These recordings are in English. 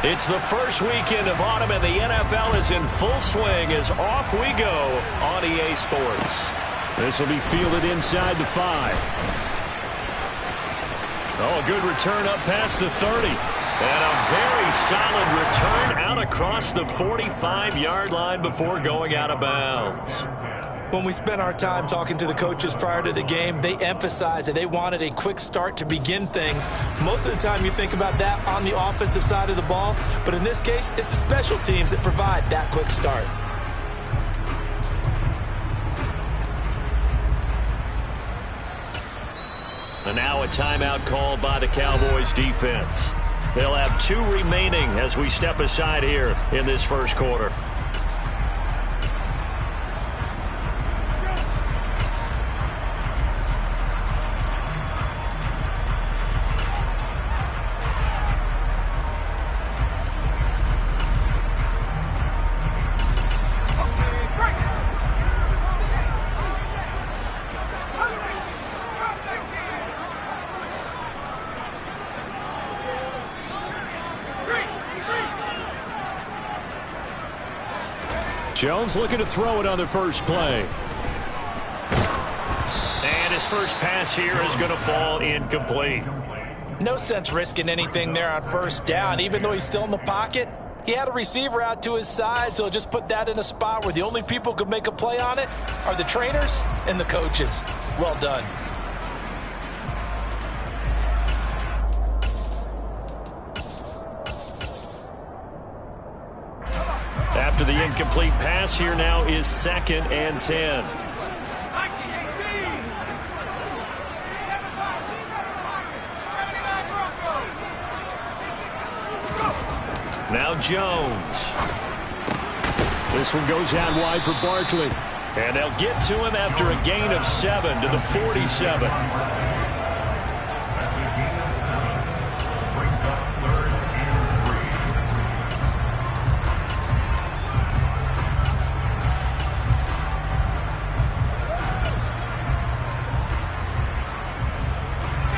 It's the first weekend of autumn, and the NFL is in full swing as off we go on EA Sports. This will be fielded inside the 5. Oh, a good return up past the 30. And a very solid return out across the 45-yard line before going out of bounds. When we spent our time talking to the coaches prior to the game, they emphasized that they wanted a quick start to begin things. Most of the time you think about that on the offensive side of the ball, but in this case, it's the special teams that provide that quick start. And now a timeout called by the Cowboys defense. They'll have 2 remaining as we step aside here in this first quarter. Jones looking to throw it on the first play. And his first pass here is going to fall incomplete. No sense risking anything there on first down. Even though he's still in the pocket, he had a receiver out to his side, so just put that in a spot where the only people who could make a play on it are the trainers and the coaches. Well done. After the incomplete pass, here now is 2nd and 10. Now Jones. This one goes out wide for Barkley. And they'll get to him after a gain of 7 to the 47.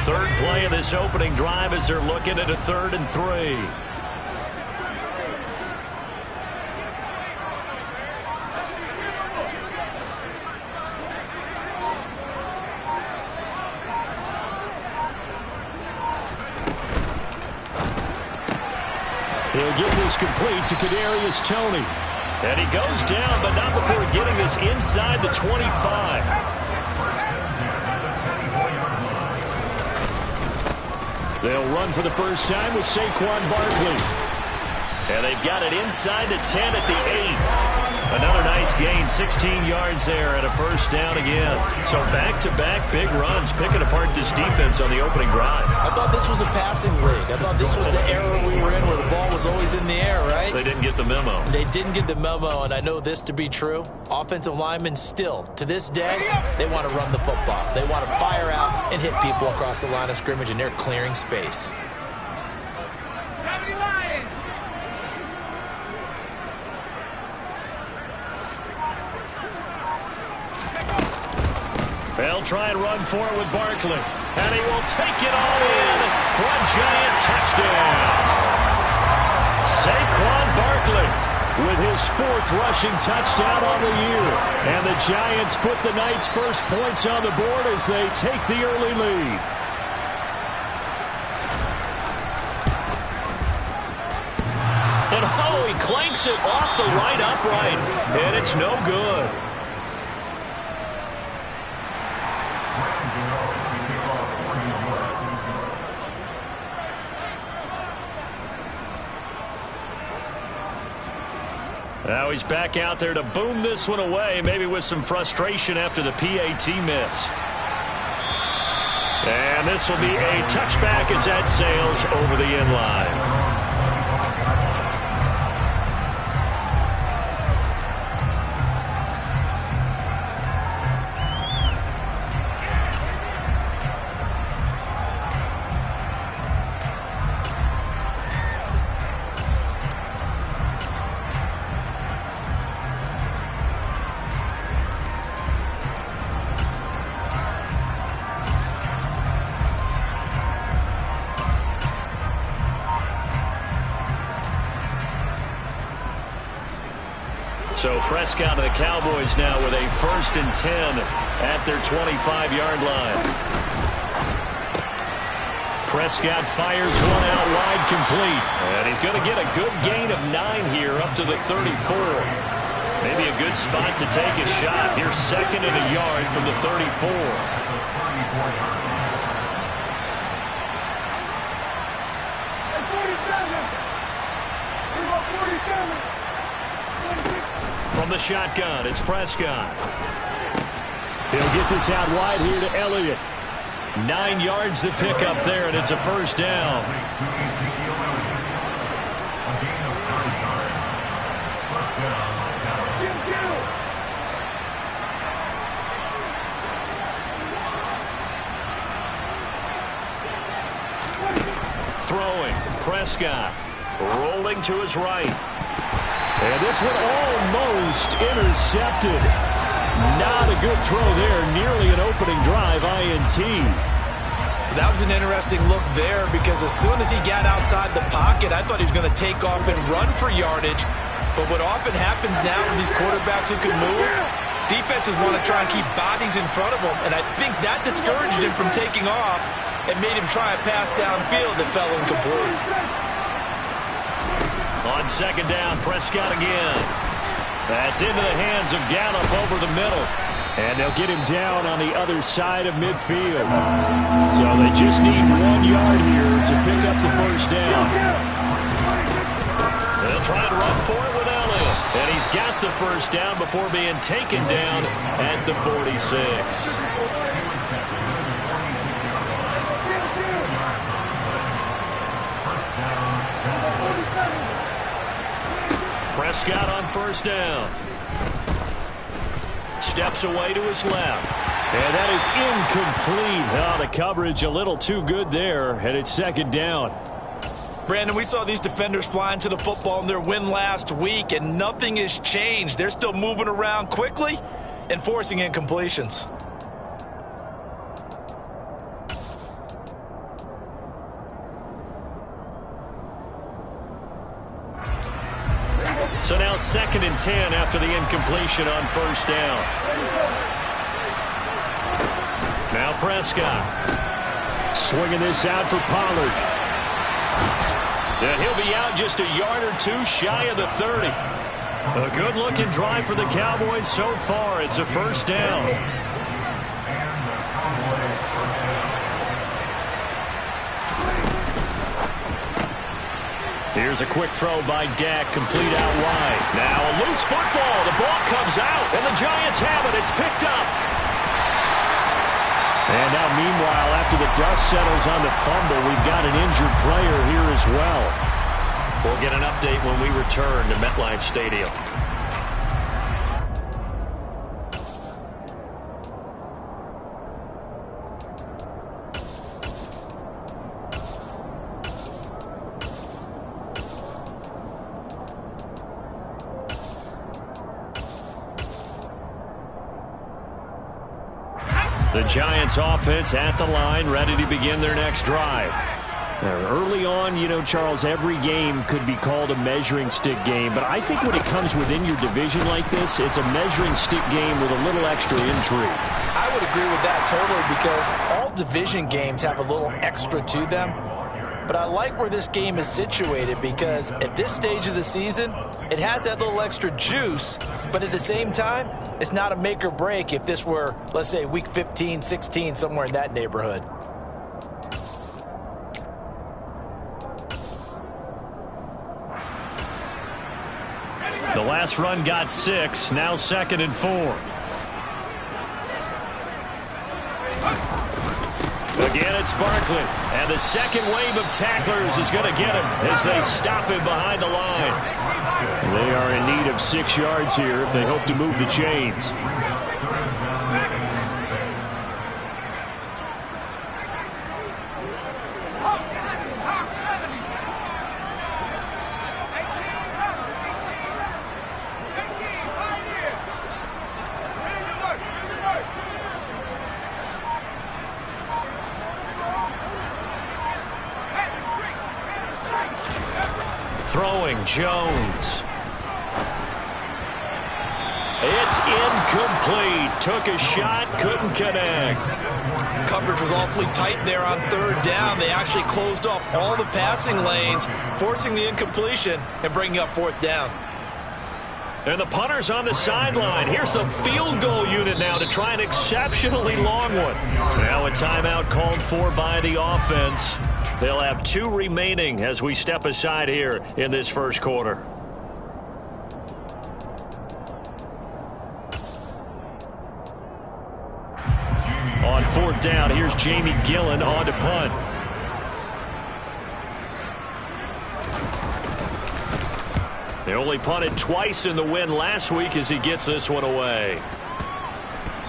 Third play of this opening drive as they're looking at a 3rd and 3. He'll get this complete to Kadarius Toney. And he goes down, but not before getting this inside the 25. They'll run for the first time with Saquon Barkley. And they've got it inside the 10 at the 8. Another nice gain, 16 yards there and a first down again. So back-to-back big runs, picking apart this defense on the opening drive. I thought this was a passing league. I thought this was the era we were in where the ball was always in the air, right? They didn't get the memo. They didn't get the memo, and I know this to be true. Offensive linemen still, to this day, they want to run the football. They want to fire out and hit people across the line of scrimmage, and they're clearing space. They'll try and run for it with Barkley. And he will take it all in for a giant touchdown. Saquon Barkley with his 4th rushing touchdown on the year. And the Giants put the Knights' first points on the board as they take the early lead. And oh, he clanks it off the right upright. And it's no good. Now he's back out there to boom this one away, maybe with some frustration after the PAT miss. And this will be a touchback as that sails over the end line. So Prescott and the Cowboys now with a 1st and 10 at their 25-yard line. Prescott fires one out wide, complete. And he's going to get a good gain of 9 here up to the 34. Maybe a good spot to take a shot. Here's 2nd and a yard from the 34. From the shotgun, it's Prescott. He'll get this out wide here to Elliott. 9 yards to pick up there, and it's a 1st down. Throwing, Prescott. Rolling to his right. And this one almost intercepted. Not a good throw there. Nearly an opening drive, INT. That was an interesting look there because as soon as he got outside the pocket, I thought he was going to take off and run for yardage. But what often happens now with these quarterbacks who can move, defenses want to try and keep bodies in front of them. And I think that discouraged him from taking off and made him try a pass downfield that fell incomplete. On 2nd down, Prescott again. That's into the hands of Gallup over the middle. And they'll get him down on the other side of midfield. So they just need 1 yard here to pick up the 1st down. They'll try to run for it with Elliott. And he's got the 1st down before being taken down at the 46. Prescott on 1st down. Steps away to his left. And that is incomplete. Oh, the coverage a little too good there, and it's 2nd down. Brandon, we saw these defenders flying to the football in their win last week, and nothing has changed. They're still moving around quickly and forcing incompletions. So now 2nd and 10 after the incompletion on 1st down. Now Prescott. Swinging this out for Pollard. And he'll be out just a yard or 2 shy of the 30. A good-looking drive for the Cowboys so far. It's a 1st down. Here's a quick throw by Dak, complete out wide. Now a loose football. The ball comes out, and the Giants have it. It's picked up. And now, meanwhile, after the dust settles on the fumble, we've got an injured player here as well. We'll get an update when we return to MetLife Stadium. The Giants offense at the line, ready to begin their next drive. Early on, you know, Charles, every game could be called a measuring stick game, but I think when it comes within your division like this, it's a measuring stick game with a little extra intrigue. I would agree with that totally because all division games have a little extra to them. But I like where this game is situated because at this stage of the season, it has that little extra juice, but at the same time, it's not a make or break if this were, let's say, week 15, 16, somewhere in that neighborhood. The last run got 6, now 2nd and 4. Again, it's Barkley. And the second wave of tacklers is going to get him as they stop him behind the line. They are in need of 6 yards here if they hope to move the chains. Throwing, Jones. Incomplete. Took a shot, couldn't connect. Coverage was awfully tight there on third down. They actually closed off all the passing lanes, forcing the incompletion and bringing up fourth down. And the punter's on the sideline. Here's the field goal unit now to try an exceptionally long one. Now a timeout called for by the offense. They'll have 2 remaining as we step aside here in this first quarter. On fourth down, here's Jamie Gillen on to punt. They only punted twice in the win last week as he gets this one away.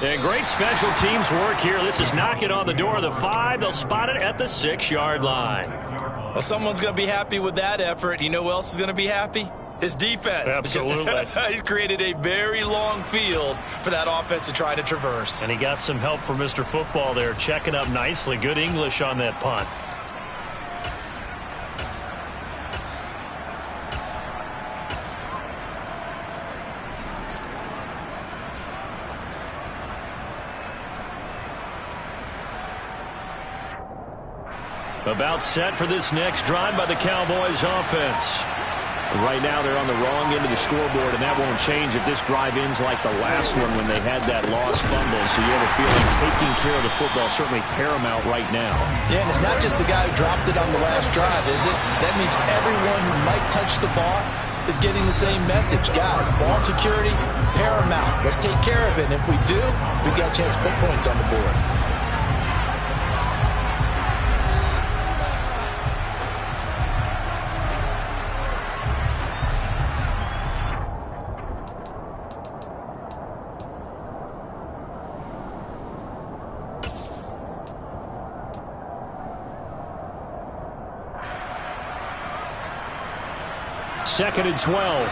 And great special teams work here. This is knocking on the door of the 5. They'll spot it at the 6-yard line. Well, someone's going to be happy with that effort. You know who else is going to be happy? His defense. Absolutely. He's created a very long field for that offense to try to traverse. And he got some help from Mr. Football there, checking up nicely. Good English on that punt. About set for this next drive by the Cowboys offense. Right now they're on the wrong end of the scoreboard, and that won't change if this drive ends like the last one when they had that lost fumble. So you have a feeling taking care of the football is certainly paramount right now. Yeah, and it's not just the guy who dropped it on the last drive, is it? That means everyone who might touch the ball is getting the same message. Guys, ball security, paramount. Let's take care of it. And if we do, we've got a chance to put points on the board. Second and 12.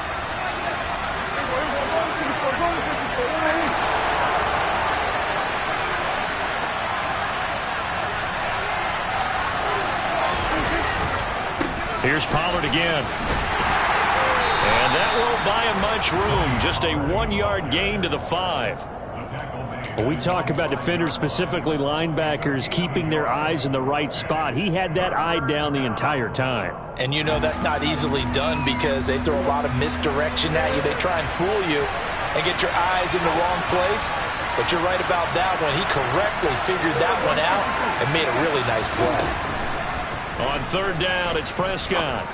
Here's Pollard again. And that won't buy him much room. Just a 1-yard gain to the 5. Well, we talk about defenders, specifically linebackers, keeping their eyes in the right spot. He had that eye down the entire time. And you know that's not easily done because they throw a lot of misdirection at you. They try and fool you and get your eyes in the wrong place. But you're right about that one. He correctly figured that one out and made a really nice play. On third down, it's Prescott.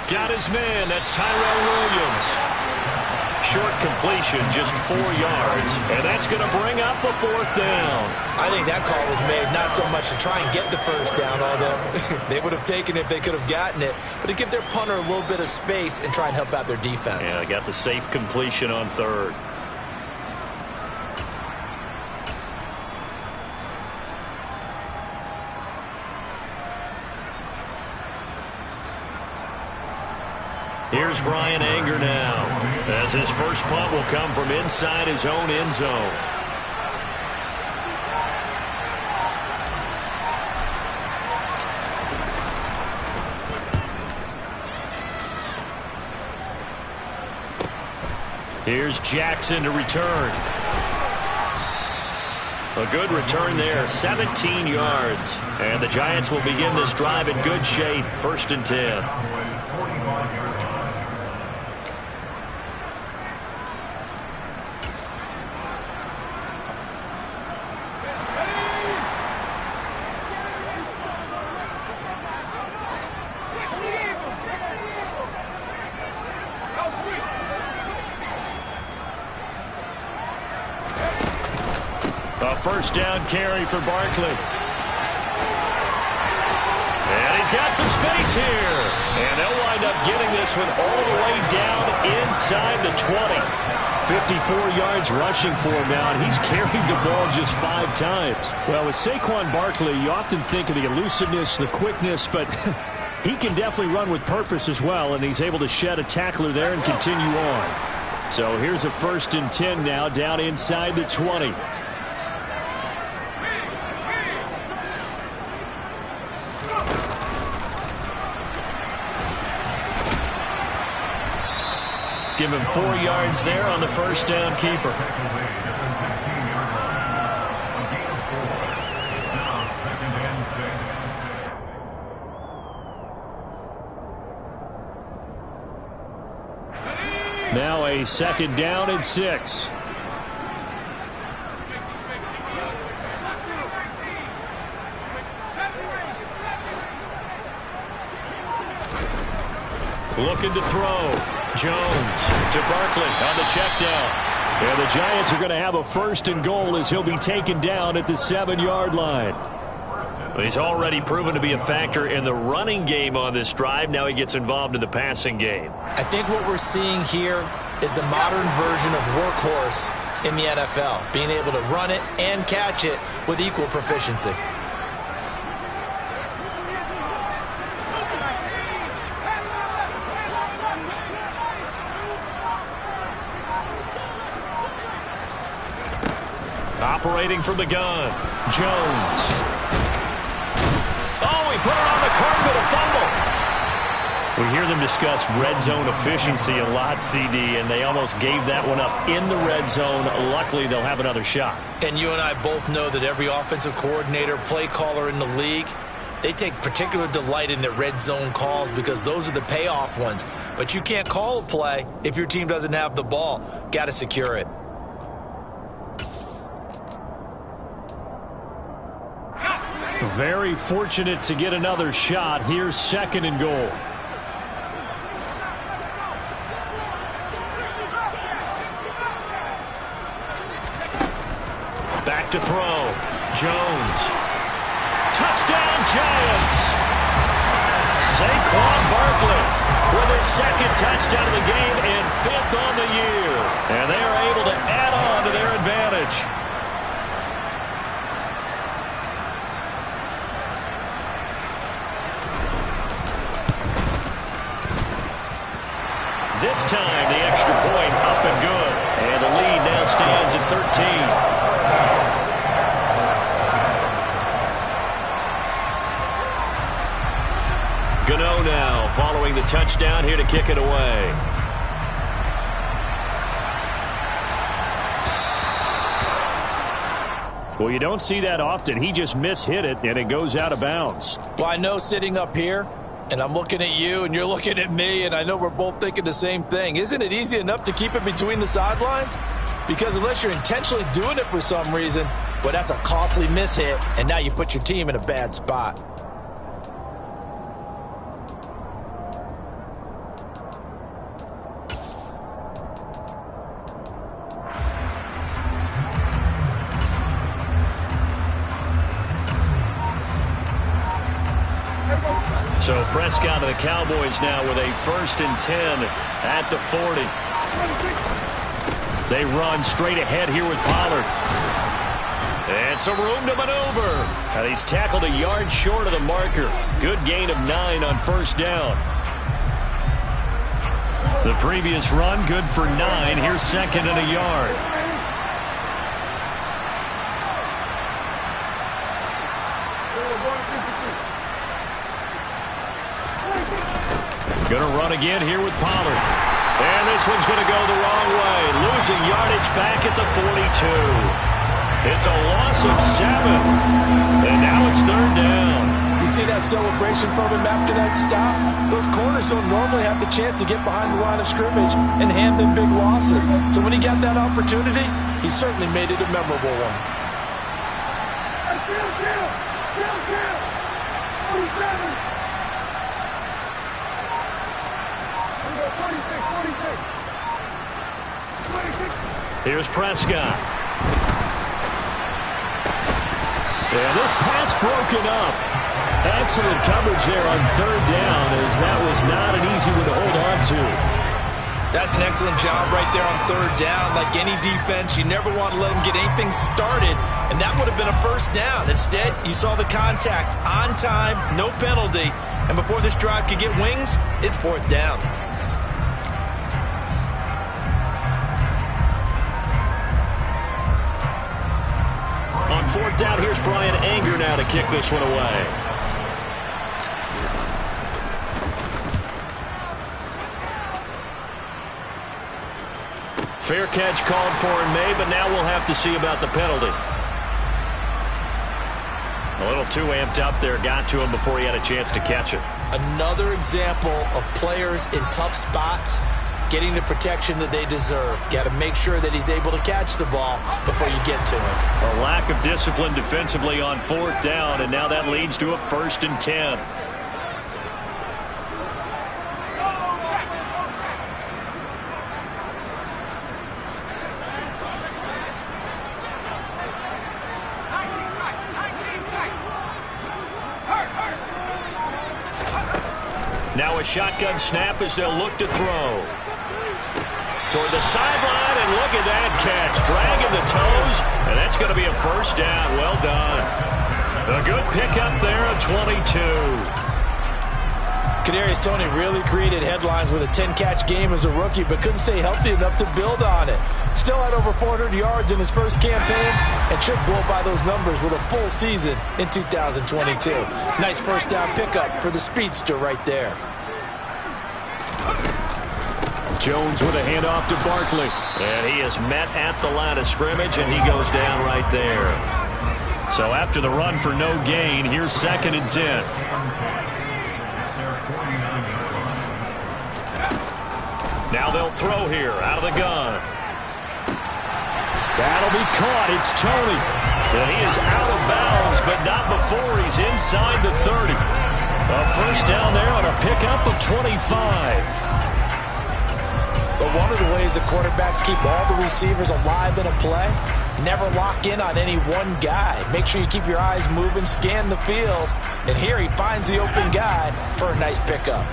Got his man. That's Tyrell Williams. Short completion, just 4 yards. And that's going to bring up a fourth down. I think that call was made not so much to try and get the first down, although they would have taken it if they could have gotten it, but to give their punter a little bit of space and try and help out their defense. Yeah, got the safe completion on third. Here's Brian Anger now, as his first punt will come from inside his own end zone. Here's Jackson to return. A good return there, 17 yards. And the Giants will begin this drive in good shape, 1st and 10. First down carry for Barkley. And he's got some space here. And they'll wind up getting this one all the way down inside the 20. 54 yards rushing for him now, and he's carried the ball just 5 times. Well, with Saquon Barkley, you often think of the elusiveness, the quickness, but he can definitely run with purpose as well, and he's able to shed a tackler there and continue on. So here's a 1st and 10 now, down inside the 20. Give him 4 yards there on the first down keeper. Now a 2nd down and 6. Looking to throw. Jones to Barkley on the check down. And the Giants are going to have a 1st and goal as he'll be taken down at the 7-yard line. He's already proven to be a factor in the running game on this drive. Now he gets involved in the passing game. I think what we're seeing here is the modern version of workhorse in the NFL, being able to run it and catch it with equal proficiency. Operating from the gun, Jones. Oh, he put it on the carpet, a fumble. We hear them discuss red zone efficiency a lot, CD, and they almost gave that one up in the red zone. Luckily, they'll have another shot. And you and I both know that every offensive coordinator, play caller in the league, they take particular delight in their red zone calls because those are the payoff ones. But you can't call a play if your team doesn't have the ball. Got to secure it. Very fortunate to get another shot. Here's 2nd and goal. Back to throw. Jones. Touchdown, Giants. Saquon Barkley with his 2nd touchdown of the game and 5th on the year. And they are able to add on to their advantage. This time, the extra point up and good. And the lead now stands at 13. Gano now following the touchdown here to kick it away. Well, you don't see that often. He just mishit it, and it goes out of bounds. Well, I know sitting up here, and I'm looking at you, and you're looking at me, and I know we're both thinking the same thing. Isn't it easy enough to keep it between the sidelines? Because unless you're intentionally doing it for some reason, well, that's a costly mishit, and now you put your team in a bad spot. So Prescott of the Cowboys now with a 1st and 10 at the 40. They run straight ahead here with Pollard. And some room to maneuver. And he's tackled a yard short of the marker. Good gain of 9 on 1st down. The previous run good for 9. Here's 2nd and a yard. Going to run again here with Pollard. And this one's going to go the wrong way. Losing yardage back at the 42. It's a loss of 7. And now it's 3rd down. You see that celebration from him after that stop? Those corners don't normally have the chance to get behind the line of scrimmage and hand them big losses. So when he got that opportunity, he certainly made it a memorable one. Here's Prescott. And this pass broken up. Excellent coverage there on 3rd down, as that was not an easy one to hold on to. That's an excellent job right there on 3rd down. Like any defense, you never want to let them get anything started, and that would have been a 1st down. Instead, you saw the contact on time, no penalty, and before this drive could get wings, it's 4th down. On 4th down, here's Brian Anger now to kick this one away. Fair catch called for and made, but now we'll have to see about the penalty. A little too amped up there, got to him before he had a chance to catch it. Another example of players in tough spots getting the protection that they deserve. Got to make sure that he's able to catch the ball before you get to him. A lack of discipline defensively on 4th down, and now that leads to a 1st and 10. Now a shotgun snap as they'll look to throw. Toward the sideline, and look at that catch. Dragging the toes, and that's going to be a 1st down. Well done. A good pickup there at 22. Kadarius Toney really created headlines with a 10-catch game as a rookie, but couldn't stay healthy enough to build on it. Still had over 400 yards in his first campaign and should blow by those numbers with a full season in 2022. Nice 1st down pickup for the speedster right there. Jones with a handoff to Barkley. And he is met at the line of scrimmage, and he goes down right there. So after the run for no gain, here's 2nd and 10. Now they'll throw here out of the gun. That'll be caught. It's Toney. And he is out of bounds, but not before he's inside the 30. A 1st down there on a pickup of 25. But one of the ways the quarterbacks keep all the receivers alive in a play, never lock in on any one guy. Make sure you keep your eyes moving, scan the field. And here he finds the open guy for a nice pickup.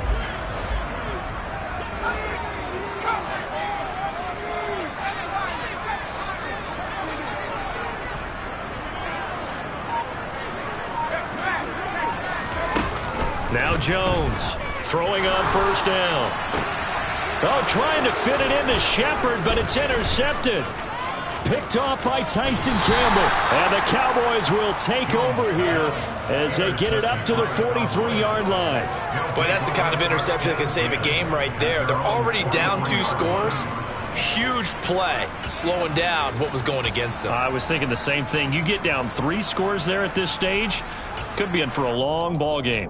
Now Jones throwing on 1st down. Oh, trying to fit it into Shepard, but it's intercepted. Picked off by Tyson Campbell. And the Cowboys will take over here as they get it up to the 43-yard line. Boy, that's the kind of interception that can save a game right there. They're already down 2 scores. Huge play, slowing down what was going against them. I was thinking the same thing. You get down 3 scores there at this stage, could be in for a long ball game.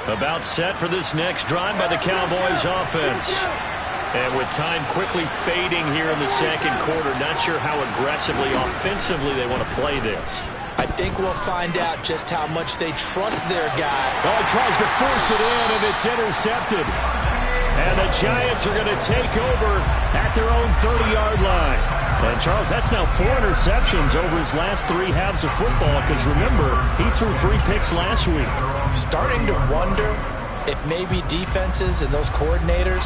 About set for this next drive by the Cowboys offense. And with time quickly fading here in the 2nd quarter, not sure how aggressively, offensively they want to play this. I think we'll find out just how much they trust their guy. Oh, he tries to force it in, and it's intercepted. And the Giants are going to take over at their own 30-yard line. And, Charles, that's now 4 interceptions over his last 3 halves of football, because, remember, he threw 3 picks last week. Starting to wonder if maybe defenses and those coordinators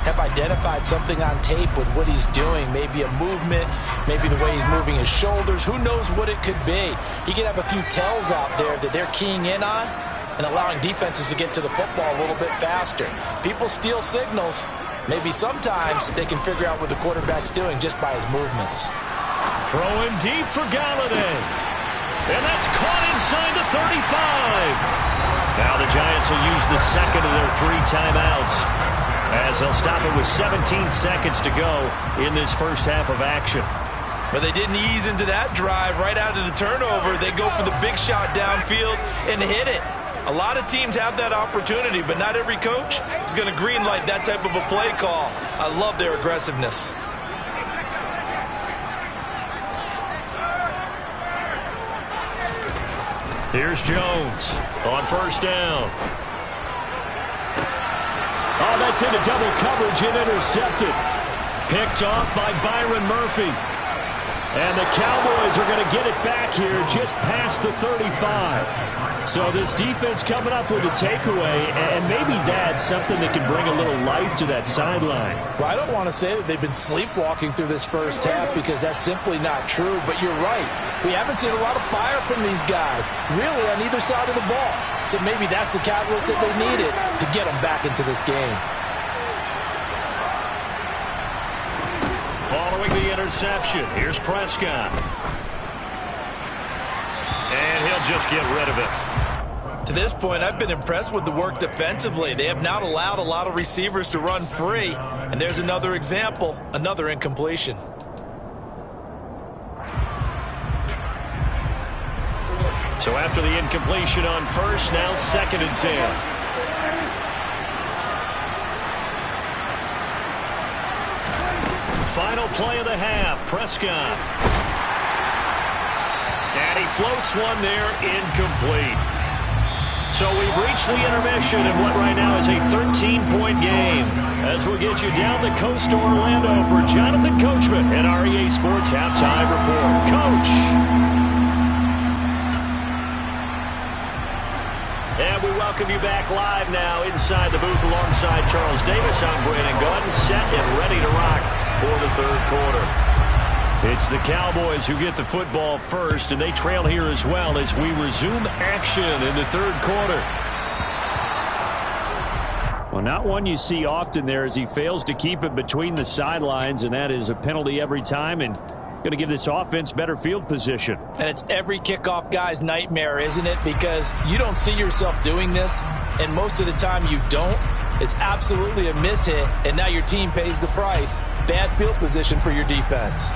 have identified something on tape with what he's doing. Maybe a movement, maybe the way he's moving his shoulders. Who knows what it could be? He could have a few tells out there that they're keying in on and allowing defenses to get to the football a little bit faster. People steal signals. Maybe sometimes they can figure out what the quarterback's doing just by his movements. Throwing deep for Galladay. And that's caught inside the 35. Now the Giants will use the 2nd of their 3 timeouts as they'll stop it with 17 seconds to go in this 1st half of action. But they didn't ease into that drive right out of the turnover. They go for the big shot downfield and hit it. A lot of teams have that opportunity, but not every coach is going to greenlight that type of a play call. I love their aggressiveness. Here's Jones on 1st down. Oh, that's into double coverage and intercepted. Picked off by Byron Murphy. And the Cowboys are going to get it back here just past the 35. So this defense coming up with a takeaway, and maybe that's something that can bring a little life to that sideline. Well, I don't want to say that they've been sleepwalking through this 1st half because that's simply not true, but you're right. We haven't seen a lot of fire from these guys, really, on either side of the ball. So maybe that's the catalyst that they needed to get them back into this game. Following the interception, here's Prescott. And he'll just get rid of it. To this point, I've been impressed with the work defensively. They have not allowed a lot of receivers to run free. And there's another example, another incompletion. So after the incompletion on first, now 2nd and 10. Final play of the half, Prescott. And he floats one there, incomplete. So we've reached the intermission in what right now is a 13-point game. As we'll get you down the coast to Orlando for Jonathan Coachman and our EA Sports Halftime Report. Coach. And we welcome you back live now inside the booth alongside Charles Davis. I'm Brandon Gaudin, set and ready to rock for the third quarter. It's the Cowboys who get the football first, and they trail here as well as we resume action in the third quarter. Well, not one you see often there as he fails to keep it between the sidelines, and that is a penalty every time, and going to give this offense better field position. And it's every kickoff guy's nightmare, isn't it? Because you don't see yourself doing this, and most of the time you don't. It's absolutely a mishit, and now your team pays the price. Bad field position for your defense.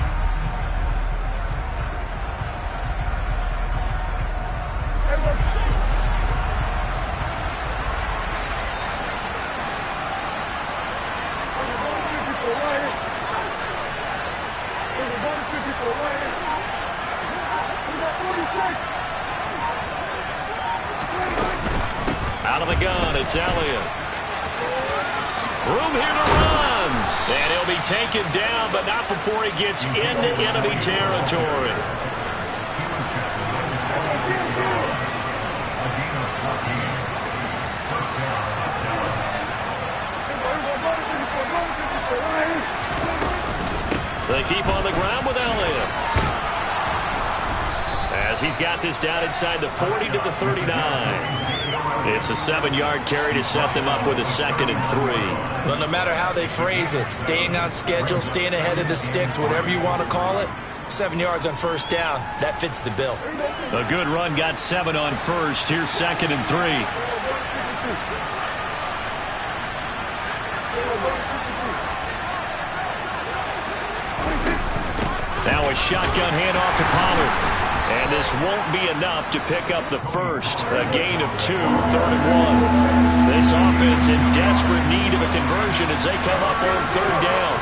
Out of the gun, it's Elliott. Room here to run. And he'll be taken down, but not before he gets into enemy territory. They keep on the ground with Elliott. As he's got this down inside the 40 to the 39. It's a 7-yard carry to set them up with a 2nd and 3. Well, no matter how they phrase it, staying on schedule, staying ahead of the sticks, whatever you want to call it, 7 yards on first down, that fits the bill. A good run got 7 on first. Here's 2nd and 3. Now a shotgun handoff to Pollard. And this won't be enough to pick up the first. A gain of 2, 3rd and 1. This offense in desperate need of a conversion as they come up on 3rd down.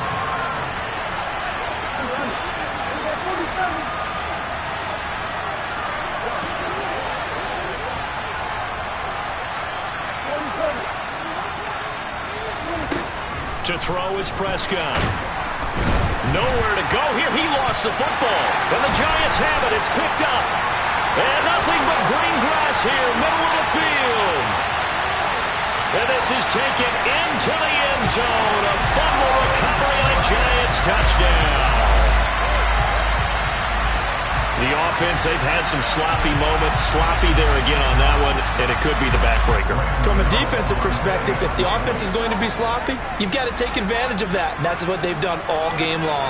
To throw is Prescott. Nowhere to go here. He lost the football. And the Giants have it. It's picked up. And nothing but green grass here, middle of the field. And this is taken into the end zone. A fumble recovery and a Giants touchdown. The offense, they've had some sloppy moments. Sloppy there again on that one, and it could be the backbreaker. From a defensive perspective, if the offense is going to be sloppy, you've got to take advantage of that, and that's what they've done all game long.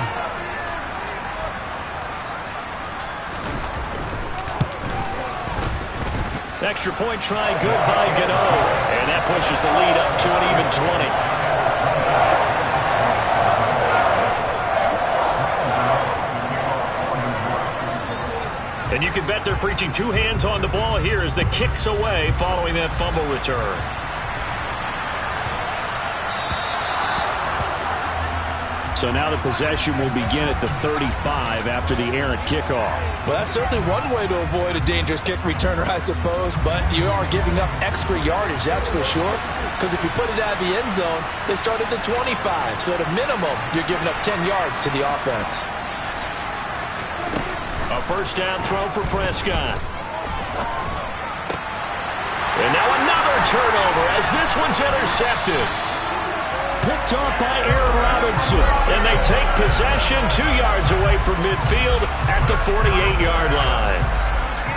Extra point try good by Gano, and that pushes the lead up to an even 20. And you can bet they're preaching 2 hands on the ball here as the kick's away following that fumble return. So now the possession will begin at the 35 after the errant kickoff. Well, that's certainly one way to avoid a dangerous kick returner, I suppose, but you are giving up extra yardage, that's for sure. Because if you put it out of the end zone, they start at the 25. So at a minimum, you're giving up 10 yards to the offense. A first down throw for Prescott. And now another turnover as this one's intercepted. Picked off by Aaron Robinson. And they take possession 2 yards away from midfield at the 48-yard line.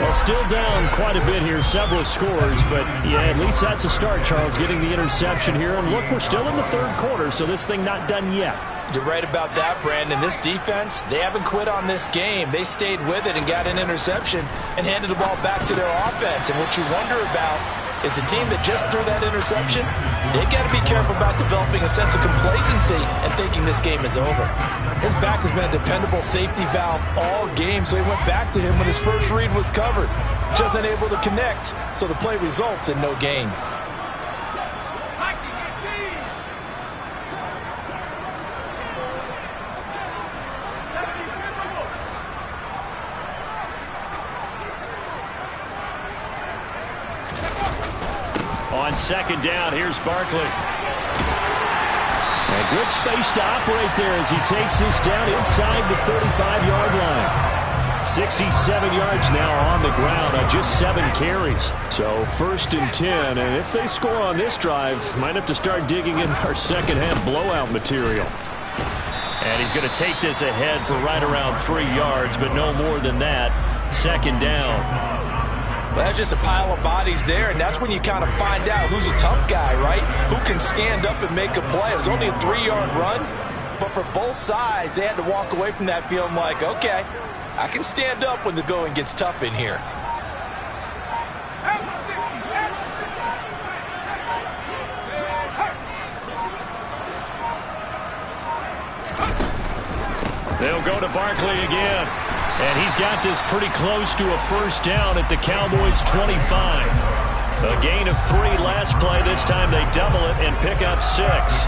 Well, still down quite a bit here, several scores, but yeah, at least that's a start, Charles, getting the interception here. And look, we're still in the third quarter, so this thing not done yet. You're right about that, Brandon. This defense, they haven't quit on this game. They stayed with it and got an interception and handed the ball back to their offense. And what you wonder about is the team that just threw that interception, they've got to be careful about developing a sense of complacency and thinking this game is over. His back has been a dependable safety valve all game, so he went back to him when his first read was covered. Just unable to connect, so the play results in no gain. On second down, here's Barkley. A good space to operate there as he takes this down inside the 35-yard line. 67 yards now on the ground on just 7 carries. So 1st and 10, and if they score on this drive, might have to start digging in our second-half blowout material. And he's going to take this ahead for right around 3 yards, but no more than that. 2nd down. Well, that's just a pile of bodies there, and that's when you kind of find out who's a tough guy, right? Who can stand up and make a play. It was only a 3-yard run, but for both sides, they had to walk away from that feeling like, okay, I can stand up when the going gets tough in here. They'll go to Barkley again. And he's got this pretty close to a first down at the Cowboys' 25. A gain of 3 last play. This time they double it and pick up 6.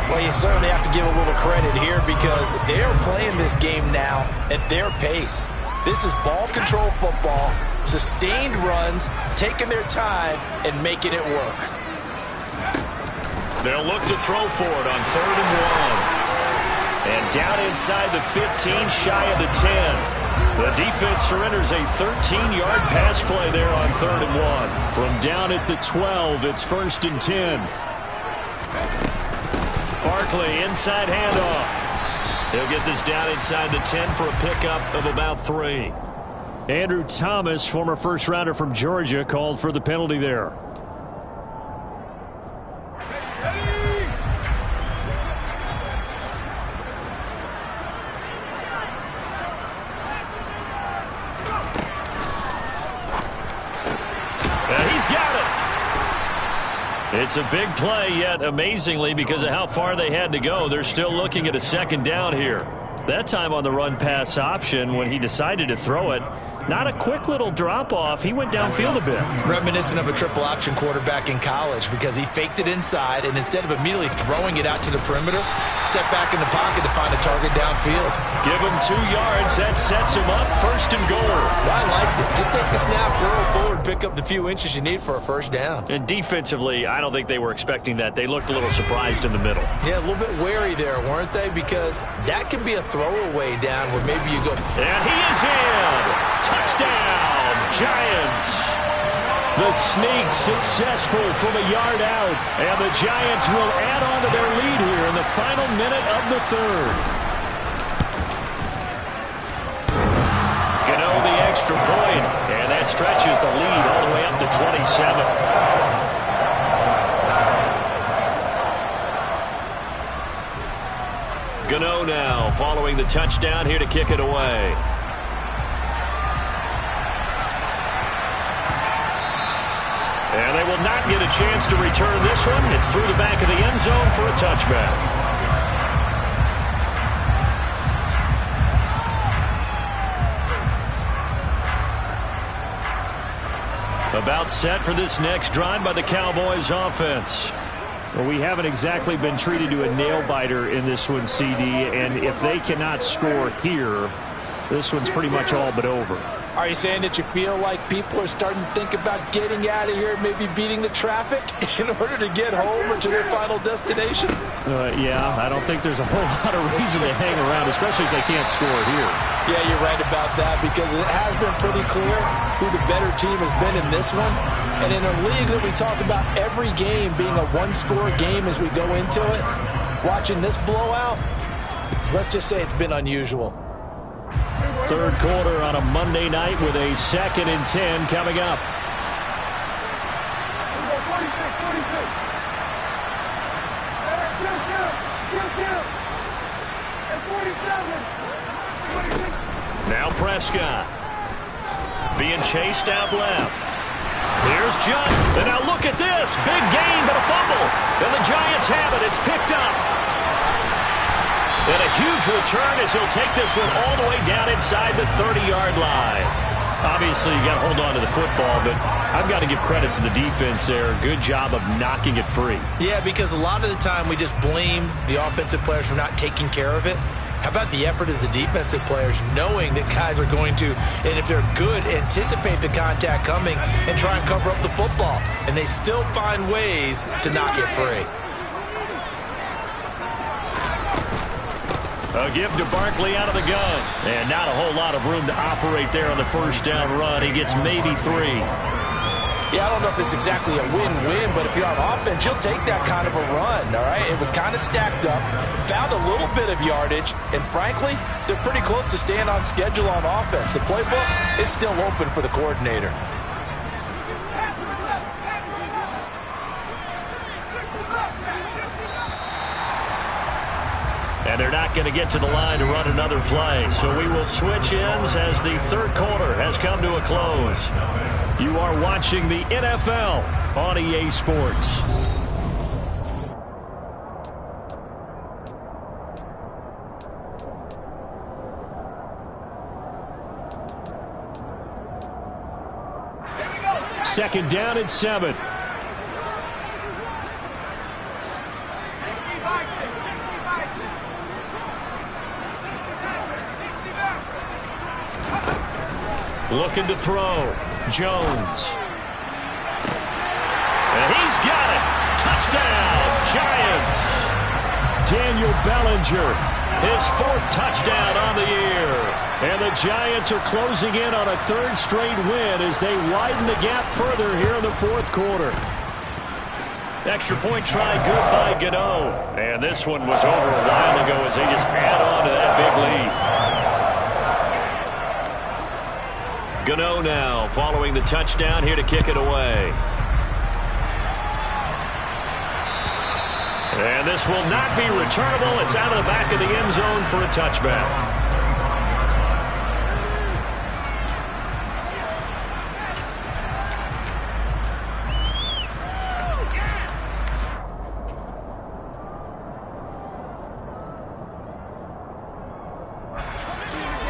Well, you certainly have to give a little credit here because they're playing this game now at their pace. This is ball control football, sustained runs, taking their time and making it work. They'll look to throw for it on 3rd and 1. And down inside the 15, shy of the 10. The defense surrenders a 13-yard pass play there on 3rd and 1. From down at the 12, it's 1st and 10. Barkley, inside handoff. He'll get this down inside the 10 for a pickup of about 3. Andrew Thomas, former first-rounder from Georgia, called for the penalty there. It's a big play, yet amazingly, because of how far they had to go, they're still looking at a 2nd down here. That time on the run-pass option when he decided to throw it. Not a quick little drop-off. He went downfield a bit. Reminiscent of a triple-option quarterback in college because he faked it inside, and instead of immediately throwing it out to the perimeter, stepped back in the pocket to find a target downfield. Give him 2 yards. That sets him up 1st and goal. Well, I liked it. Just take the snap, burrow forward, pick up the few inches you need for a 1st down. And defensively, I don't think they were expecting that. They looked a little surprised in the middle. Yeah, a little bit wary there, weren't they? Because that can be a throwaway down where maybe you go. And he is in. Touchdown, Giants. The sneak successful from a yard out. And the Giants will add on to their lead here in the final minute of the 3rd. Gano the extra point. And that stretches the lead all the way up to 27. Gano now following the touchdown here to kick it away. And they will not get a chance to return this one. It's through the back of the end zone for a touchback. About set for this next drive by the Cowboys offense. Well, we haven't exactly been treated to a nail-biter in this one, CD, and if they cannot score here, this one's pretty much all but over. Are you saying that you feel like people are starting to think about getting out of here, maybe beating the traffic in order to get home or to their final destination? Yeah, I don't think there's a whole lot of reason to hang around, especially if they can't score here. Yeah, you're right about that because it has been pretty clear who the better team has been in this one. And in a league that we talk about every game being a one-score game as we go into it, watching this blowout, let's just say it's been unusual. 3rd quarter on a Monday night with a 2nd and 10 coming up. Now Prescott. Being chased out left. Here's Judd. And now look at this. Big gain, but a fumble. And the Giants have it. It's picked up. And a huge return as he'll take this one all the way down inside the 30-yard line. Obviously, you got to hold on to the football, but I've got to give credit to the defense there. Good job of knocking it free. Yeah, because a lot of the time we just blame the offensive players for not taking care of it. How about the effort of the defensive players knowing that guys are going to, and if they're good, anticipate the contact coming and try and cover up the football. And they still find ways to knock it free. A give to Barkley out of the gun. And not a whole lot of room to operate there on the first down run. He gets maybe 3. Yeah, I don't know if it's exactly a win-win, but if you're on offense, you'll take that kind of a run, all right? It was kind of stacked up, found a little bit of yardage, and frankly, they're pretty close to staying on schedule on offense. The playbook is still open for the coordinator. And they're not going to get to the line to run another play. So we will switch ends as the third quarter has come to a close. You are watching the NFL on EA Sports. Second down and 7. Looking to throw. Jones. And he's got it. Touchdown, Giants. Daniel Bellinger. His 4th touchdown on the year. And the Giants are closing in on a 3rd straight win as they widen the gap further here in the 4th quarter. Extra point try good by Gano. And this one was over a while ago as they just add on to that big lead. Gano now following the touchdown here to kick it away. And this will not be returnable. It's out of the back of the end zone for a touchback.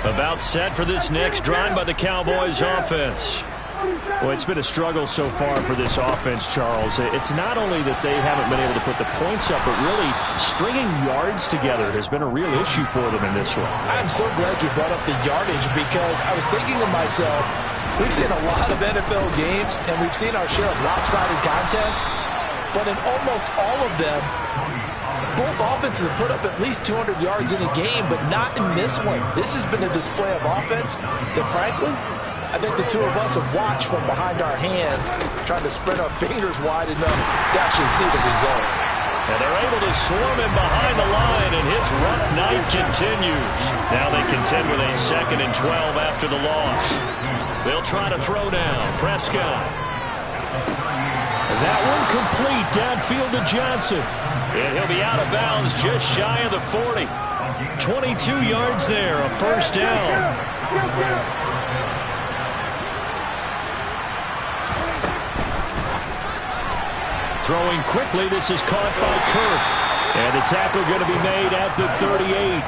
About set for this next drive by the Cowboys offense. Well, it's been a struggle so far for this offense, Charles. It's not only that they haven't been able to put the points up, but really stringing yards together has been a real issue for them in this one. I'm so glad you brought up the yardage because I was thinking to myself, we've seen a lot of NFL games and we've seen our share of lopsided contests, but in almost all of them, both offenses have put up at least 200 yards in a game, but not in this one. This has been a display of offense that, frankly, I think the two of us have watched from behind our hands, trying to spread our fingers wide enough to actually see the result. And they're able to swarm him behind the line, and his rough night continues. Now they contend with a 2nd and 12 after the loss. They'll try to throw down. Prescott. That one complete downfield to Johnson. And he'll be out of bounds just shy of the 40. 22 yards there, a first down. Throwing quickly, this is caught by Kirk. And the tackle going to be made at the 38.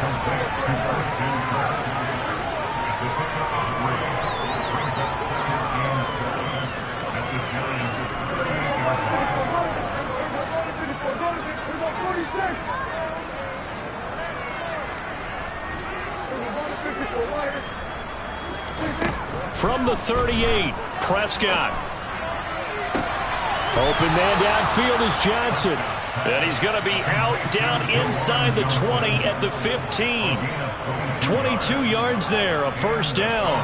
From the 38, Prescott. Open man downfield is Johnson. And he's going to be out down inside the 20 at the 15. 22 yards there, a first down.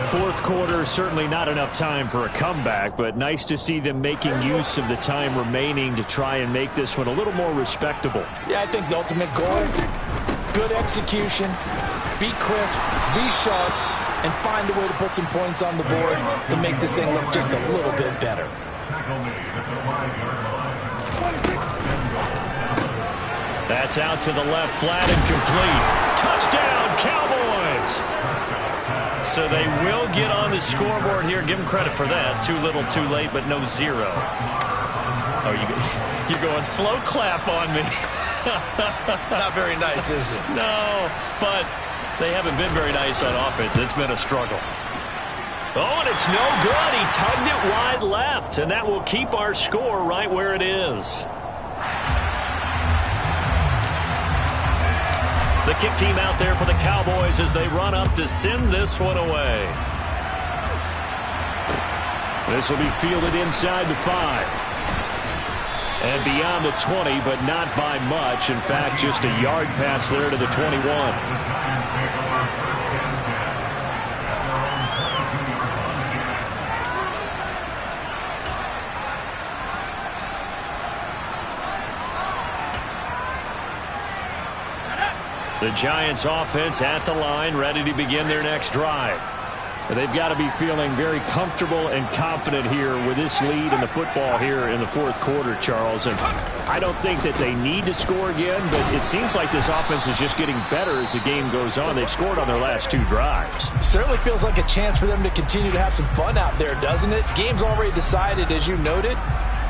4th quarter, certainly not enough time for a comeback, but nice to see them making use of the time remaining to try and make this one a little more respectable. Yeah, I think the ultimate goal, good execution, be crisp, be sharp, and find a way to put some points on the board to make this thing look just a little bit better. That's out to the left, flat and complete. Touchdown, Cowboys! So they will get on the scoreboard here. Give them credit for that. Too little, too late, but no zero. Oh, you're going slow clap on me. Not very nice, is it? No, but they haven't been very nice on offense. It's been a struggle. Oh, and it's no good. He tugged it wide left, and that will keep our score right where it is. The kick team out there for the Cowboys as they run up to send this one away. This will be fielded inside the 5. And beyond the 20, but not by much. In fact, just a yard pass there to the 21. The Giants offense at the line, ready to begin their next drive. They've got to be feeling very comfortable and confident here with this lead in the football here in the fourth quarter, Charles. And I don't think that they need to score again, but it seems like this offense is just getting better as the game goes on. They've scored on their last 2 drives. Certainly feels like a chance for them to continue to have some fun out there, doesn't it? Game's already decided, as you noted.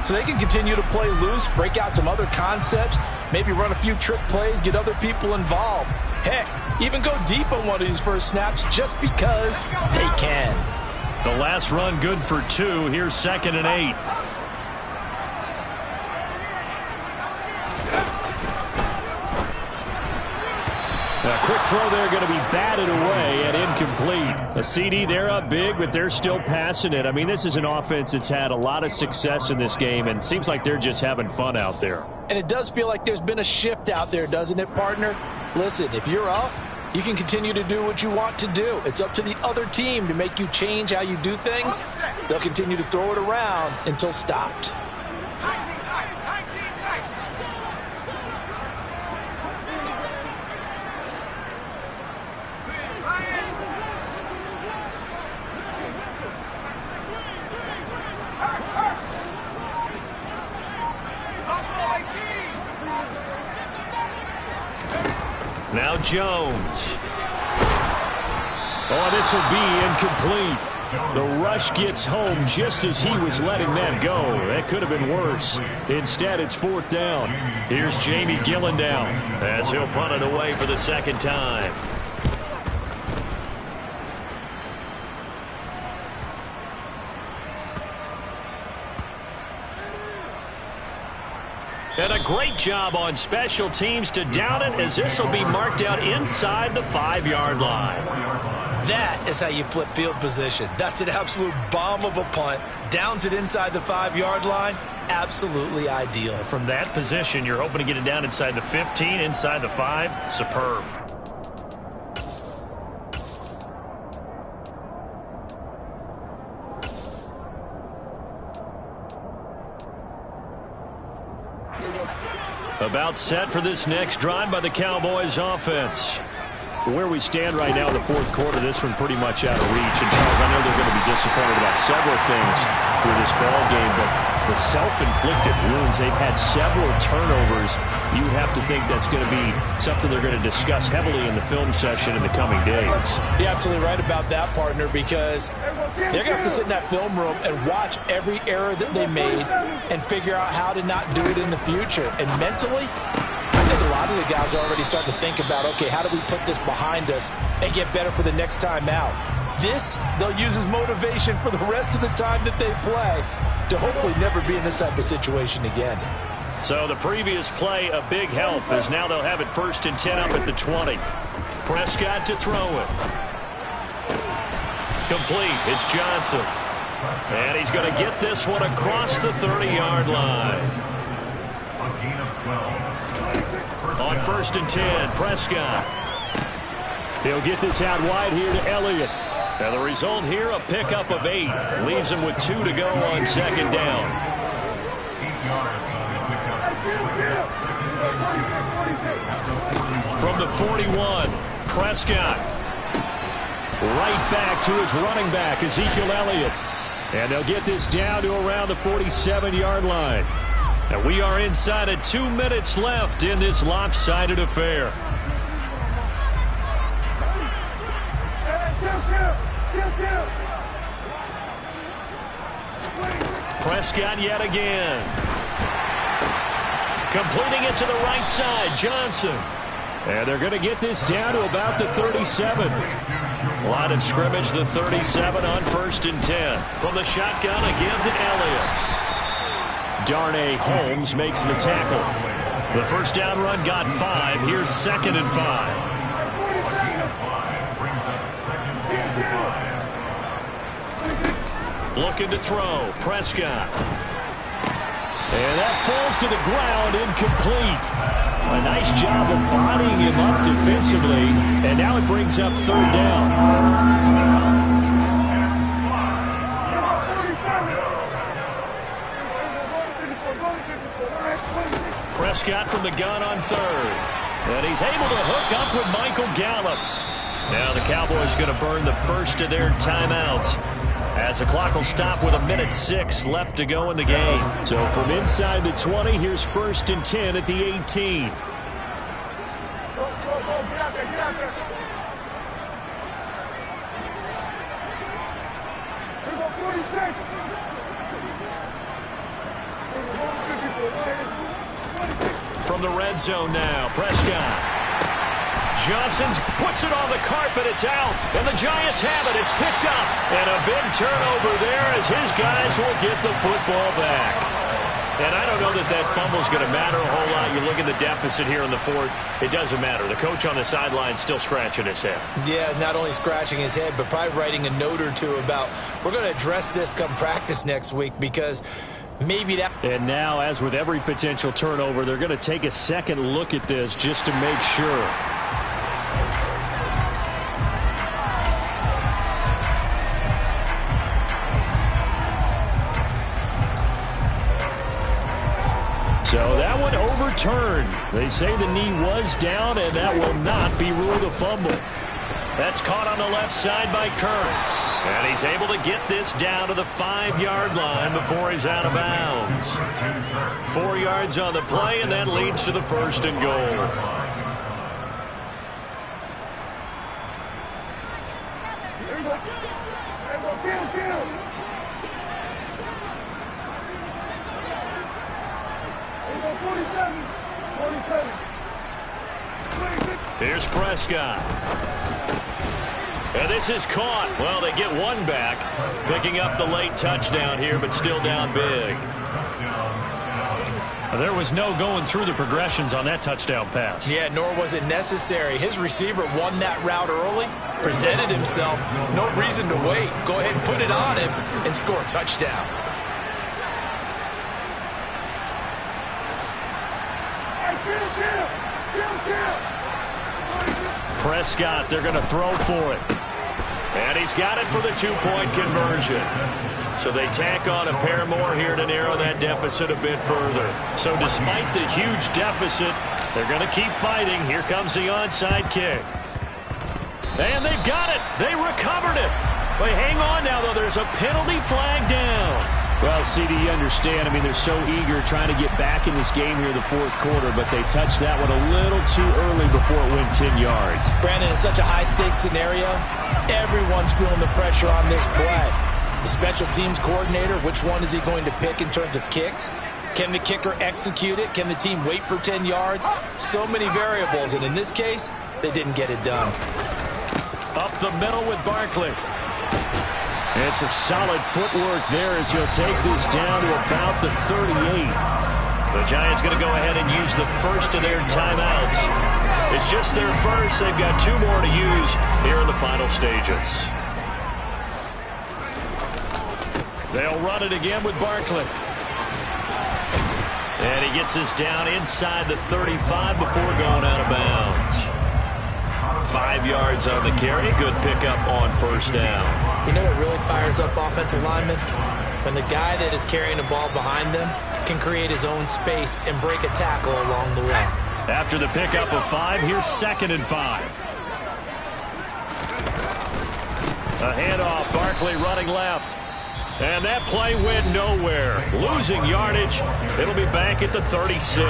So they can continue to play loose, break out some other concepts, maybe run a few trick plays, get other people involved. Heck, even go deep on one of these first snaps just because they can. The last run good for 2. Here's 2nd and 8. A quick throw there going to be batted away and incomplete. A CD, they're up big, but they're still passing it. I mean, this is an offense that's had a lot of success in this game, and it seems like they're just having fun out there. And it does feel like there's been a shift out there, doesn't it, partner? Listen, if you're up, you can continue to do what you want to do. It's up to the other team to make you change how you do things. They'll continue to throw it around until stopped. Now Jones. Oh, this will be incomplete. The rush gets home just as he was letting that go. That could have been worse. Instead, it's 4th down. Here's Jamie Gillen down as he'll punt it away for the 2nd time. And a great job on special teams to down it, as this will be marked out inside the 5-yard line. That is how you flip field position. That's an absolute bomb of a punt. Downs it inside the 5-yard line. Absolutely ideal. From that position, you're hoping to get it down inside the 15, inside the 5. Superb. About set for this next drive by the Cowboys offense. Where we stand right now in the fourth quarter, this one pretty much out of reach. And Charles, I know they're going to be disappointed about several things with this ball game, but the self-inflicted wounds, they've had several turnovers. You have to think that's going to be something they're going to discuss heavily in the film session in the coming days. You're absolutely right about that, partner, because they're going to have to sit in that film room and watch every error that they made and figure out how to not do it in the future. And mentally, I think a lot of the guys are already starting to think about, okay, how do we put this behind us and get better for the next time out? This, they'll use as motivation for the rest of the time that they play to hopefully never be in this type of situation again. So the previous play, a big help, as now they'll have it 1st and 10 up at the 20. Prescott to throw it. Complete. It's Johnson. And he's going to get this one across the 30-yard line. On 1st and 10, Prescott. He'll get this out wide here to Elliott. And the result here, a pickup of 8. Leaves him with 2 to go on 2nd down. From the 41, Prescott. Right back to his running back, Ezekiel Elliott. And they'll get this down to around the 47-yard line. And we are inside of 2 minutes left in this lopsided affair. Prescott yet again. Completing it to the right side, Johnson. And they're going to get this down to about the 37. Line of scrimmage, the 37 on 1st and 10. From the shotgun, again to Elliott. Darnay Holmes makes the tackle. The first down run got 5. Here's 2nd and 5. Looking to throw. Prescott. And that falls to the ground, incomplete. A nice job of bodying him up defensively. And now it brings up 3rd down. Prescott from the gun on 3rd. And he's able to hook up with Michael Gallup. Now the Cowboys going to burn the first of their timeouts, as the clock will stop with 1:06 left to go in the game. So from inside the 20, here's 1st and 10 at the 18. From the red zone now, Prescott. Johnson puts it on the carpet. It's out, and the Giants have it. It's picked up, and a big turnover there as his guys will get the football back. And I don't know that that fumble's going to matter a whole lot. You look at the deficit here in the 4th. It doesn't matter. The coach on the sideline still scratching his head. Yeah, not only scratching his head, but probably writing a note or two about, we're going to address this come practice next week, because maybe that. And now, as with every potential turnover, they're going to take a second look at this just to make sure. So that one overturned. They say the knee was down, and that will not be ruled a fumble. That's caught on the left side by Kirk. And he's able to get this down to the 5-yard line before he's out of bounds. 4 yards on the play, and that leads to the 1st and goal. Here's Prescott. And this is caught. Well, they get one back, picking up the late touchdown here, but still down big. There was no going through the progressions on that touchdown pass. Yeah, nor was it necessary. His receiver won that route early, presented himself. No reason to wait. Go ahead and put it on him and score a touchdown. Prescott, they're going to throw for it. And he's got it for the 2-point conversion. So they tack on a pair more here to narrow that deficit a bit further. So despite the huge deficit, they're going to keep fighting. Here comes the onside kick. And they've got it. They recovered it. But hang on now, though. There's a penalty flag down. Well, CD, you understand. I mean, they're so eager trying to get back in this game here in the 4th quarter, but they touched that one a little too early before it went 10 yards. Brandon, in such a high-stakes scenario, everyone's feeling the pressure on this play. The special teams coordinator, which one is he going to pick in terms of kicks? Can the kicker execute it? Can the team wait for 10 yards? So many variables, and in this case, they didn't get it done. Up the middle with Barkley. And some solid footwork there as he'll take this down to about the 38. The Giants going to go ahead and use the first of their timeouts. It's just their first. They've got 2 more to use here in the final stages. They'll run it again with Barkley. And he gets us down inside the 35 before going out of bounds. 5 yards on the carry. Good pickup on 1st down. You know what really fires up offensive linemen? When the guy that is carrying the ball behind them can create his own space and break a tackle along the way. After the pickup of 5, here's 2nd and 5. A handoff. Barkley running left. And that play went nowhere. Losing yardage. It'll be back at the 36.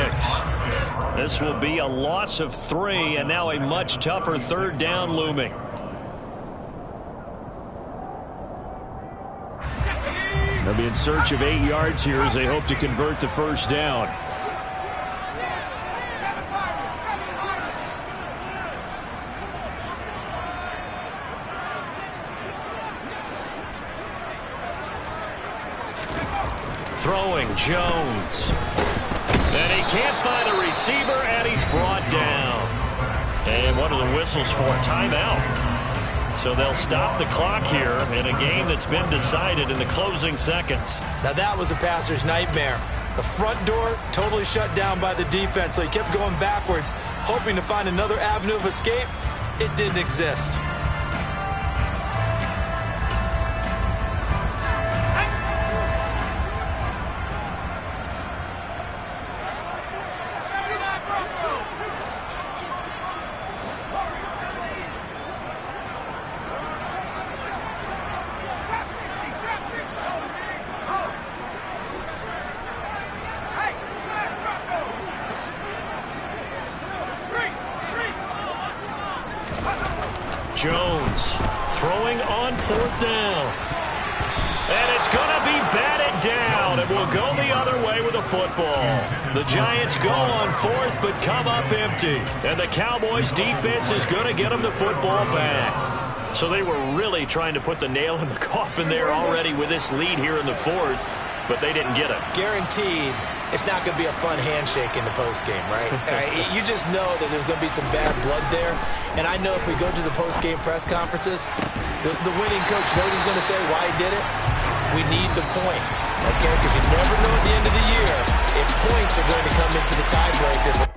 This will be a loss of 3, and now a much tougher third down looming. They'll be in search of 8 yards here as they hope to convert the first down. Throwing Jones. And he can't find a receiver, and he's brought down. And what are the whistles for? Timeout. So they'll stop the clock here in a game that's been decided in the closing seconds. Now that was a passer's nightmare. The front door totally shut down by the defense, so he kept going backwards, hoping to find another avenue of escape. It didn't exist. Jones throwing on 4th down. And it's going to be batted down. It will go the other way with the football. The Giants go on 4th but come up empty. And the Cowboys defense is going to get them the football back. So they were really trying to put the nail in the coffin there already with this lead here in the 4th. But they didn't get it. Guaranteed it's not going to be a fun handshake in the postgame, right? You just know that there's going to be some bad blood there. And I know if we go to the postgame press conferences, the winning coach, you know what he's going to say, why he did it? We need the points, okay? Because you never know at the end of the year if points are going to come into the tiebreaker.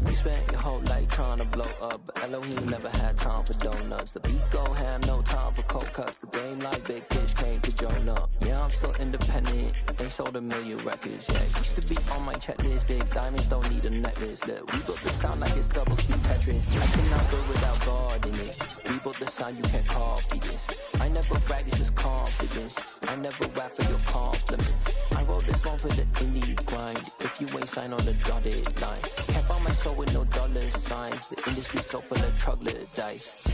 You spent your whole life trying to blow up, but Elohim never had time for donuts. The beat go ham, no time for cold cuts. The game like Big Fish came to join up. Yeah, I'm still independent, they sold 1 million records. Yeah, used to be on my checklist. Big diamonds don't need a necklace. Look, we built the sound like it's double speed Tetris. I cannot go without God in it. We built the sound, you can't copy this. I never brag, it's just confidence. I never rap for your compliments. I wrote this one for the indie grind. If you ain't signed on the dotted line, can't buy my soul with no dollar signs. The industry so full of troglodytes.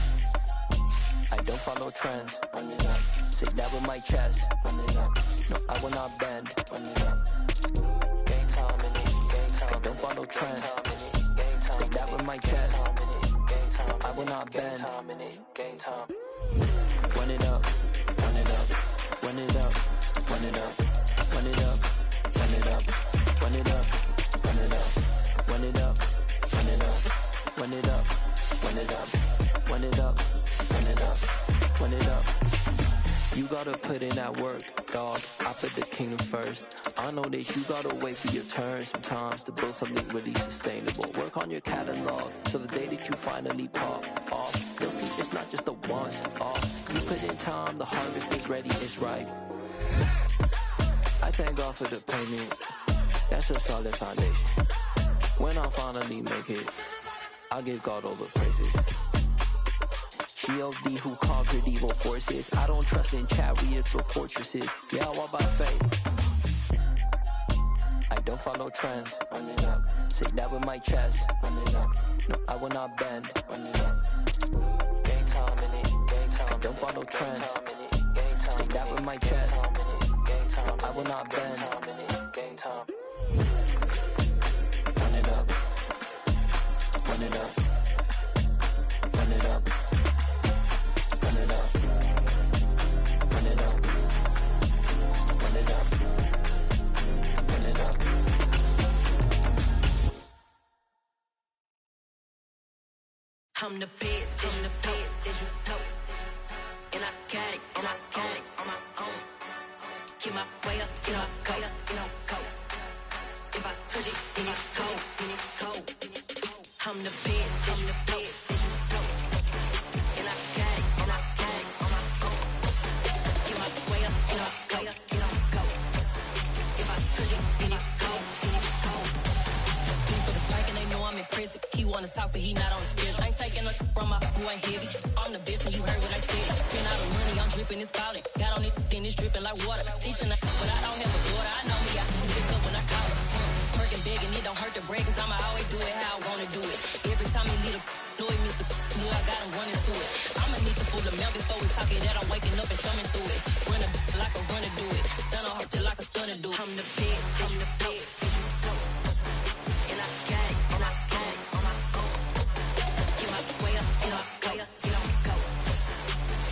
I don't follow trends. Run it up. Say that with my chest. Run it up. No, I will not bend. Run it up. Game time in it. Game time. I don't follow trends. Say that with my chest. I will not bend. Game time. Run it up. Run it up. Run it up. Run it up. Run it up. Run it up. Run it up. Run it up. Run it up. Run it up. Run it up. Run it up. Run it up. Run it up. Run it up. You gotta put in that work, dog. I put the kingdom first. I know that you gotta wait for your turn sometimes to build something really sustainable. Work on your catalog, so the day that you finally pop off, you'll see it's not just a once off. You put in time, the harvest is ready, it's ripe. I thank God for the payment. That's a solid foundation. When I finally make it, I'll give God all the praises. G.O.D. who conquered evil forces. I don't trust in chariots or fortresses. Yeah, I walk by faith. I don't follow trends. Run it up. Say that with my chest. Run it up. No, I will not bend. Run it up. Game time in it. Game time. I don't follow trends. Say that with my chest. No, I will not bend. Game time. Run it up. Run it up. Run it up. Run it up. Run it up. Run it up. Run it up. I'm the best, and the best, as you know. And I got it, and I got it on my own. Get my way up, you know, go, you know, go. If I touch it, then it's cold, then it's cold. I'm the best, and the best, as you know. And I got it, and I got it on my own. Get my way up, you know, go, you know, go. If I touch it, then it's cold, then it's cold. For the bike and they know I'm impressive. He wanna talk, but he not on the schedule. I ain't taking no from my boy heavy. I'm the best and you heard what I said. Spend all the money, I'm dripping, it's falling. Got on it, then it's dripping like water. Teaching her, but I don't have a daughter. I know me, I can pick up when I call her. Working big and it don't hurt to break, cause I'ma always do it how I wanna do it. Every time he lead a know it, Mr. Knew I got him running to it. I'ma need to pull the milk before we talk it that I'm waking up and coming through it. Run a like a runner do it. Stun on her till like a stunner do it. I'm the best, I'm the best. And I got it, and I got it on my own. Get my way up, get my way up, get on go.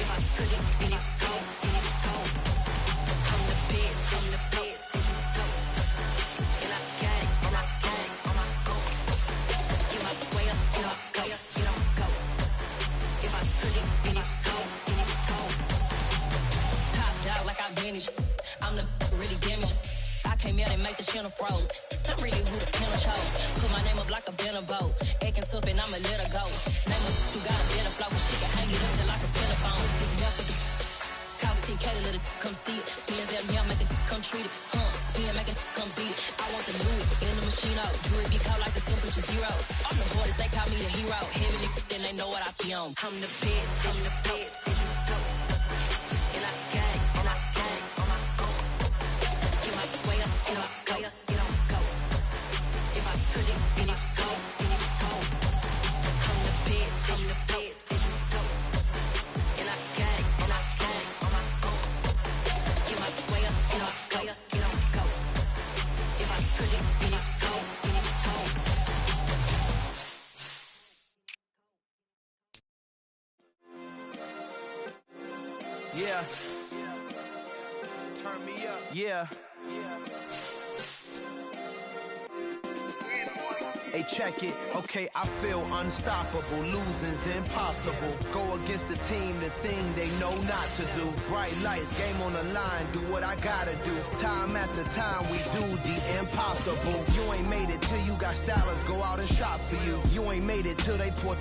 If I touch it, then it's cold, then it's cold. I'm the best, I'm the best. And I got it, and I got it on my own. Get my way up, get my way up, get on go. If I touch it, then it's cold, then it's cold. Top dog like I manage. I'm the really damaged. I came out and make the channel froze. I'm really who the panel chose. Put my name up like a banner boat. Acting tough and I'ma let her go. Name her who got a better flow. She can hang it up just like a telephone. Cost 10K to let it come see it. Me and them here make it come treat it. Spin make it come beat it. I want the Louis in the machine out. Jewelry be cold like the temperature 0. I'm the hardest, they call me the hero. Heavy then they know what I be on. I'm the best, I'm the best. And I got it, and I got it on my own. Get my way up, get my way up, get on go. If I touch it, then it's cold, then it's cold. I'm the best, I'm the best. And I got it, and I got it on my own. Get my way up, get my way up, get on go. If I touch it, then it's cold, then it's cold. Yeah. Turn me up. Yeah. Hey, check it. Okay, I feel unstoppable. Losing's impossible. Go against the team, the thing they know not to do. Bright lights, game on the line. Do what I gotta do. Time after time, we do the impossible. You ain't made it till you got stylers go out and shop for you. You ain't made it till they put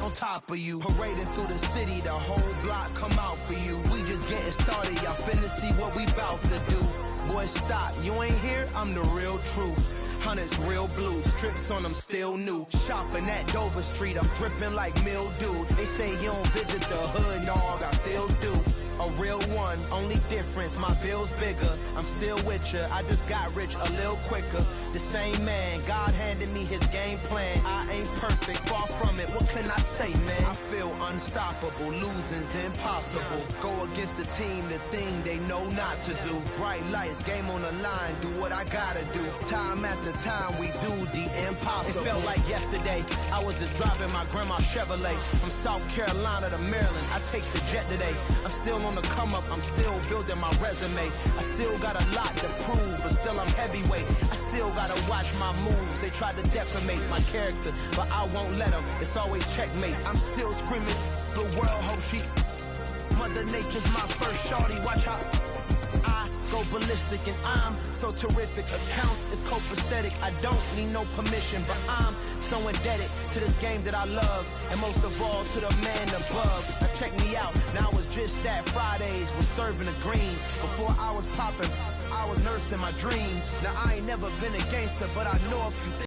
on top of you. Parading through the city, the whole block come out for you. We just getting started, y'all finna see what we bout to do. Boy, stop, you ain't here, I'm the real truth. Hunters, real blue, strips on them still new. Shopping at Dover Street, I'm dripping like mildew. They say you don't visit the hood, dog, I still do. A real one, only difference, my bill's bigger. I'm still with ya, I just got rich a little quicker. The same man, God handed me his game plan. I ain't perfect, far from it, what can I say, man? I feel unstoppable, losing's impossible. Go against the team, the thing they know not to do. Bright lights, game on the line, do what I gotta do. Time after time, we do the impossible. It felt like yesterday, I was just driving my grandma's Chevrolet. From South Carolina to Maryland, I take the jet today. I'm still on the come up, I'm still building my resume. I still got a lot to prove, but still I'm heavyweight. I still gotta watch my moves. They try to defamate my character, but I won't let them. It's always checkmate. I'm still screaming, the world hope she. Mother Nature's my first shorty. Watch how I go ballistic, and I'm so terrific. Accounts is copacetic. I don't need no permission, but I'm so indebted to this game that I love, and most of all to the man above. Now check me out, now it's just that Fridays was serving the greens. Before I was popping, I was nursing my dreams. Now I ain't never been a gangster, but I know a few things.